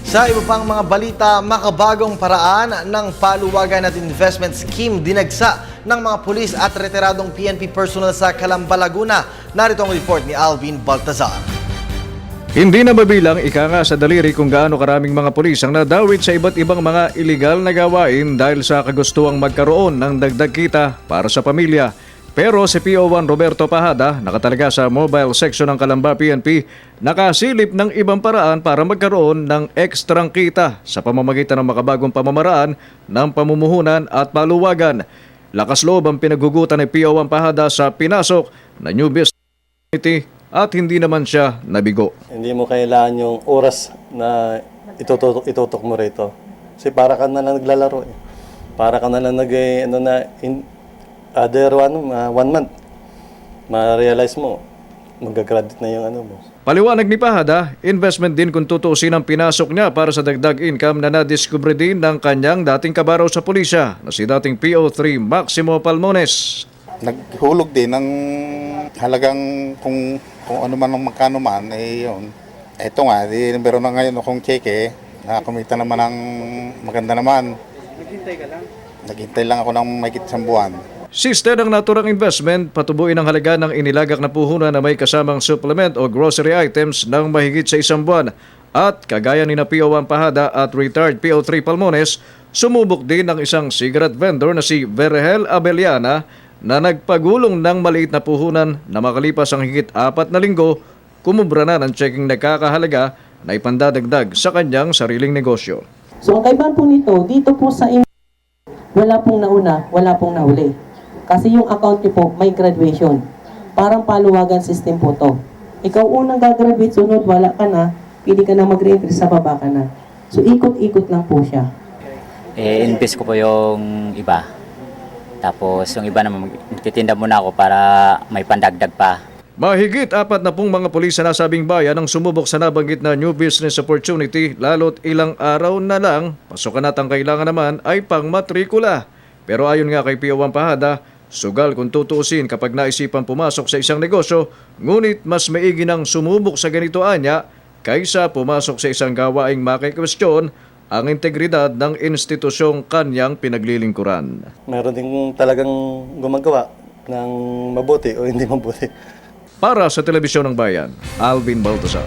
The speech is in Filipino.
Sa iba pang mga balita, makabagong paraan ng paluwagan at investment scheme dinagsa ng mga pulis at retiradong PNP personnel sa Calamba, Laguna. Narito ang report ni Alvin Baltazar. Hindi na mabilang ika nga sa daliri kung gaano karaming mga pulis ang nadawit sa iba't ibang mga iligal na gawain dahil sa kagustuang magkaroon ng dagdag kita para sa pamilya. Pero si PO1 Roberto Pahada, nakatalaga sa mobile section ng Calamba PNP, nakasilip ng ibang paraan para magkaroon ng ekstrang kita sa pamamagitan ng makabagong pamamaraan ng pamumuhunan at paluwagan. Lakas loob ang pinaghugutan ni PO1 Pahada sa pinasok na new business community at hindi naman siya nabigo. Hindi mo kailangan yung oras na itutok mo rito. Kasi para ka na lang naglalaro. Para ka na lang other one month, ma-realize mo, mag-graduate na yung mo. Paliwanag ni Pahada, investment din kung tutuusin ang pinasok niya para sa dagdag income na nadiskubre din ng kanyang dating kabaraw sa pulisya na si dating PO3 Maximo Palmones. Naghulog din ng halagang kung ano man ang magkano man, yun. Ito nga, meron na ngayon akong cheque, nakakumita naman ng maganda naman. Naghintay ka lang? Naghintay lang ako ng mahigit 1 buwan. Sister ng naturang investment, patubuin ang halaga ng inilagak na puhunan na may kasamang supplement o grocery items ng mahigit sa 1 buwan. At kagaya ni na PO1 Pahada at retired PO3 Palmones, sumubok din ng isang cigarette vendor na si Verhel Abeliana na nagpagulong ng maliit na puhunan na makalipas ang higit 4 na linggo, kumubra na ng checking nagkakahalaga na ipandadagdag sa kanyang sariling negosyo. So ang kaibahan po nito, dito po sa wala pong nauna, wala pong nahuli. Kasi yung account niyo po may graduation. Parang paluwagan system po to. Ikaw unang gagraduate, sunod wala ka na, pili ka na mag-re-entry sa baba ka na. So ikot-ikot lang po siya. Invest ko po yung iba. Tapos yung iba naman, magtitinda muna ako para may pandagdag pa. Mahigit 40 mga pulis sa nasabing bayan ang sumubok sa nabanggit na new business opportunity lalo't ilang araw na lang, pasukan at ang kailangan naman ay pangmatrikula. Pero ayon nga kay PO1 Pahada, sugal kung tutuusin kapag naisipan pumasok sa isang negosyo, ngunit mas maigi nang sumubok sa ganito anya kaysa pumasok sa isang gawaing makikwestiyon ang integridad ng institusyong kanyang pinaglilingkuran. Meron din talagang gumagawa ng mabuti o hindi mabuti. Para sa Telebisyon ng Bayan, Alvin Baltazar.